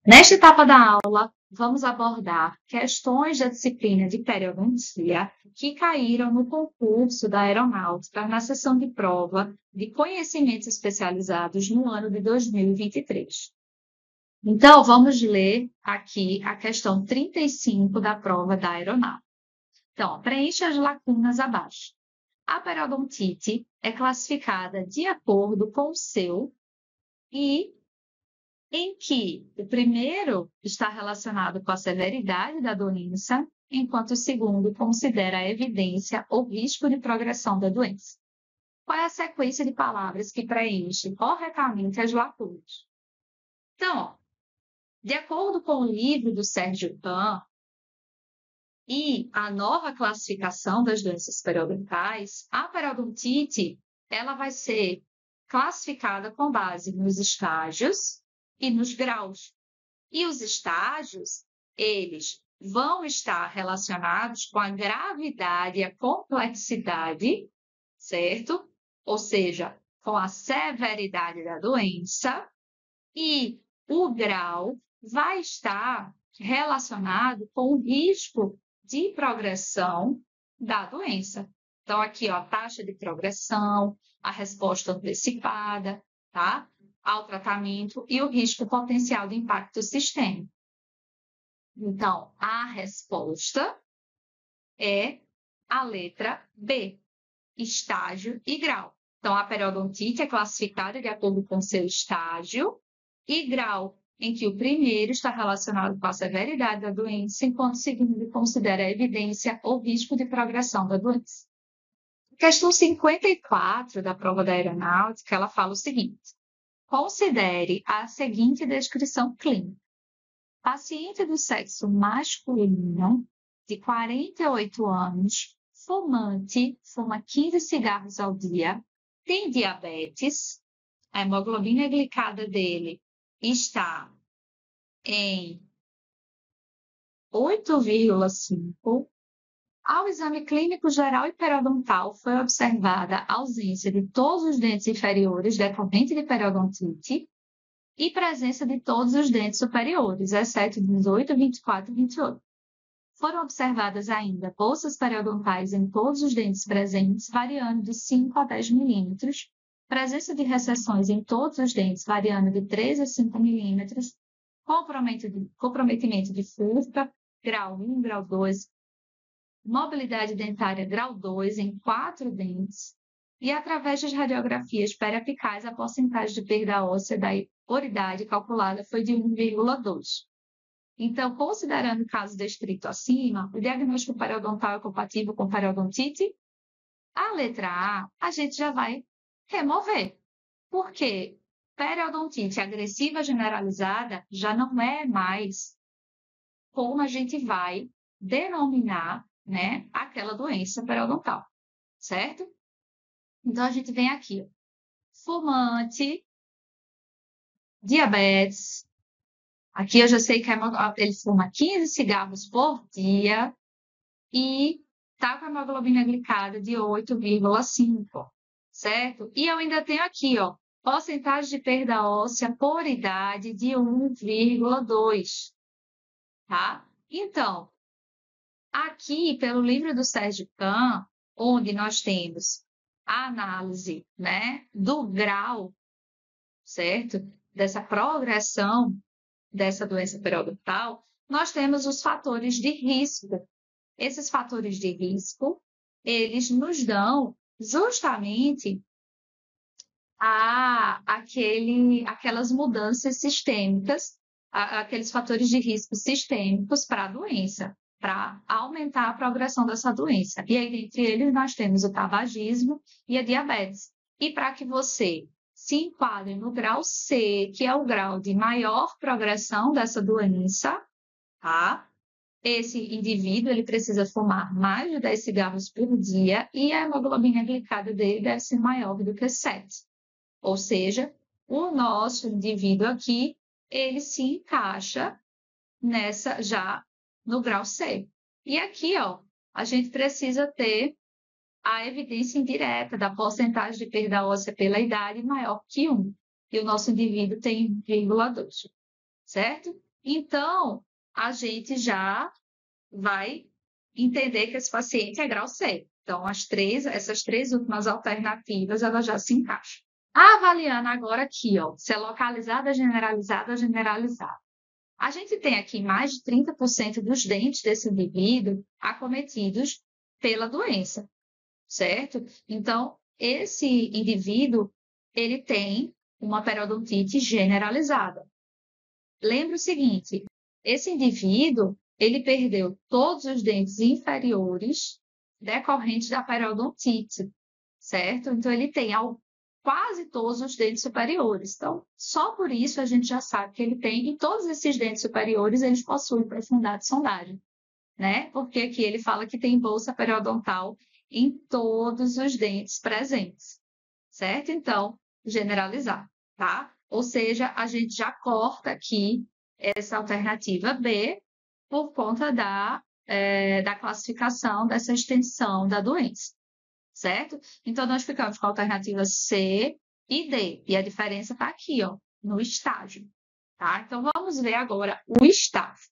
Nesta etapa da aula, vamos abordar questões da disciplina de periodontia que caíram no concurso da Aeronáutica na sessão de prova de conhecimentos especializados no ano de 2023. Então, vamos ler aqui a questão 35 da prova da Aeronáutica. Então, preencha as lacunas abaixo. A periodontite é classificada de acordo com o seu e em que o primeiro está relacionado com a severidade da doença, enquanto o segundo considera a evidência ou risco de progressão da doença. Qual é a sequência de palavras que preenche corretamente as lacunas? Então, de acordo com o livro do Sérgio Pan e a nova classificação das doenças periodontais, a periodontite ela vai ser classificada com base nos estágios e nos graus. E os estágios, eles vão estar relacionados com a gravidade e a complexidade, certo? Ou seja, com a severidade da doença. E o grau vai estar relacionado com o risco de progressão da doença. Então, aqui, ó, taxa de progressão, a resposta antecipada, tá? Ao tratamento e o risco potencial de impacto sistêmico. Então, a resposta é a letra B, estágio e grau. Então, a periodontite é classificada de acordo com seu estágio e grau, em que o primeiro está relacionado com a severidade da doença, enquanto o segundo considera a evidência ou risco de progressão da doença. Questão 54 da prova da aeronáutica, ela fala o seguinte: considere a seguinte descrição clínica. Paciente do sexo masculino, de 48 anos, fumante, fuma 15 cigarros ao dia, tem diabetes, a hemoglobina glicada dele está em 8,5. Ao exame clínico geral e periodontal foi observada a ausência de todos os dentes inferiores decorrente de periodontite e presença de todos os dentes superiores, exceto 18, 24 e 28. Foram observadas ainda bolsas periodontais em todos os dentes presentes, variando de 5 a 10 milímetros, presença de recessões em todos os dentes, variando de 3 a 5 milímetros, comprometimento de furca, grau 1, grau 2, mobilidade dentária grau 2 em 4 dentes, e através das radiografias periapicais, a porcentagem de perda óssea da oridade calculada foi de 1,2. Então, considerando o caso descrito acima, o diagnóstico periodontal é compatível com periodontite? A letra A gente já vai remover, porque periodontite agressiva generalizada já não é mais como a gente vai denominar, né, aquela doença periodontal, certo? Então, a gente vem aqui, ó, fumante, diabetes. Aqui eu já sei que ele fuma 15 cigarros por dia e está com a hemoglobina glicada de 8,5, certo? E eu ainda tenho aqui, ó, porcentagem de perda óssea por idade de 1,2, tá? Então, aqui, pelo livro do Sérgio Pan, onde nós temos a análise, né, do grau, certo? Dessa progressão dessa doença periodontal, nós temos os fatores de risco. Esses fatores de risco, eles nos dão justamente aquelas mudanças sistêmicas, aqueles fatores de risco sistêmicos para a doença, para aumentar a progressão dessa doença. E aí, entre eles, nós temos o tabagismo e a diabetes. E para que você se enquadre no grau C, que é o grau de maior progressão dessa doença, tá? Esse indivíduo ele precisa fumar mais de 10 cigarros por dia e a hemoglobina glicada dele deve ser maior do que 7. Ou seja, o nosso indivíduo aqui, ele se encaixa nessa já no grau C. E aqui, ó, a gente precisa ter a evidência indireta da porcentagem de perda óssea pela idade maior que 1. E o nosso indivíduo tem 1,2, certo? Então, a gente já vai entender que esse paciente é grau C. Então, essas três últimas alternativas, elas já se encaixam. Avaliando agora aqui, ó, se é localizada, generalizada, generalizada. A gente tem aqui mais de 30% dos dentes desse indivíduo acometidos pela doença, certo? Então, esse indivíduo, ele tem uma periodontite generalizada. Lembre o seguinte, esse indivíduo, ele perdeu todos os dentes inferiores decorrentes da periodontite, certo? Então, ele tem quase todos os dentes superiores. Então, só por isso a gente já sabe que ele tem, e todos esses dentes superiores, eles possuem profundidade de sondagem, né? Porque aqui ele fala que tem bolsa periodontal em todos os dentes presentes, certo? Então, generalizar, tá? Ou seja, a gente já corta aqui essa alternativa B por conta da classificação dessa extensão da doença, certo? Então, nós ficamos com a alternativa C e D, e a diferença está aqui, ó, no estágio, tá? Então, vamos ver agora o estágio.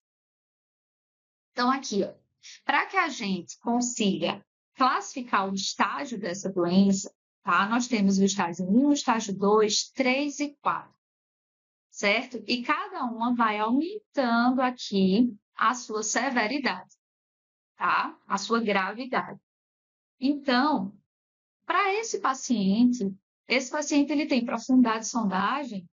Então, aqui, ó, para que a gente consiga classificar o estágio dessa doença, tá? Nós temos o estágio 1, o estágio 2, 3 e 4, certo? E cada uma vai aumentando aqui a sua severidade, tá? A sua gravidade. Então, para esse paciente ele tem profundidade de sondagem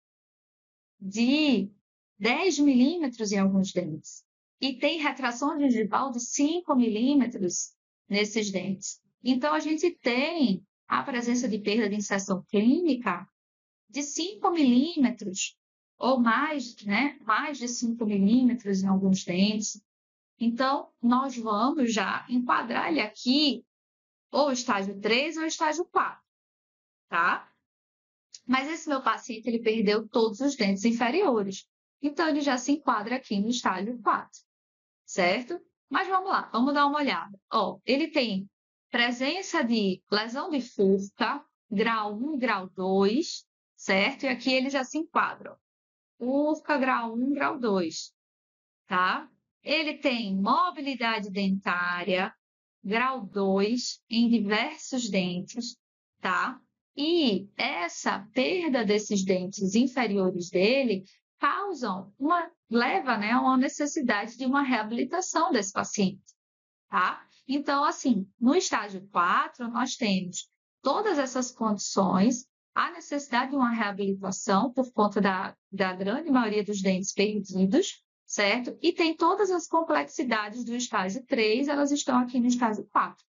de 10 milímetros em alguns dentes e tem retração gengival de 5 milímetros nesses dentes. Então, a gente tem a presença de perda de inserção clínica de 5 milímetros ou mais, né? Mais de 5 milímetros em alguns dentes. Então, nós vamos já enquadrar ele aqui ou estágio 3 ou estágio 4, tá? Mas esse meu paciente, ele perdeu todos os dentes inferiores. Então, ele já se enquadra aqui no estágio 4, certo? Mas vamos lá, vamos dar uma olhada. Ó, ele tem presença de lesão de furca, grau 1, grau 2, certo? E aqui ele já se enquadra. Furca, grau 1, grau 2, tá? Ele tem mobilidade dentária, grau 2, em diversos dentes, tá? E essa perda desses dentes inferiores dele leva, né, a uma necessidade de uma reabilitação desse paciente, tá? Então, assim, no estágio 4, nós temos todas essas condições, a necessidade de uma reabilitação por conta da grande maioria dos dentes perdidos, certo? E tem todas as complexidades do estágio 3, elas estão aqui no estágio 4,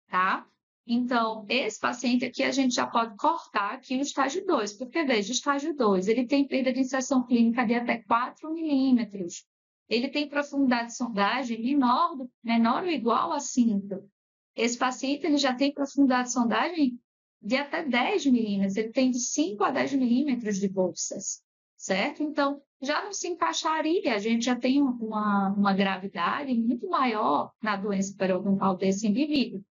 tá? Então, esse paciente aqui, a gente já pode cortar aqui o estágio 2, porque, veja, o estágio 2, ele tem perda de inserção clínica de até 4 milímetros. Ele tem profundidade de sondagem menor ou igual a 5. Esse paciente, ele já tem profundidade de sondagem de até 10 milímetros. Ele tem de 5 a 10 milímetros de bolsas, certo? Então, já não se encaixaria. A gente já tem uma gravidade muito maior na doença periodontal desse indivíduo.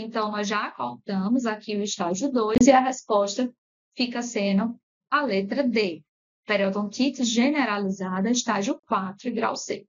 Então, nós já cortamos aqui o estágio 2 e a resposta fica sendo a letra D. Periodontite generalizada, estágio 4, grau C.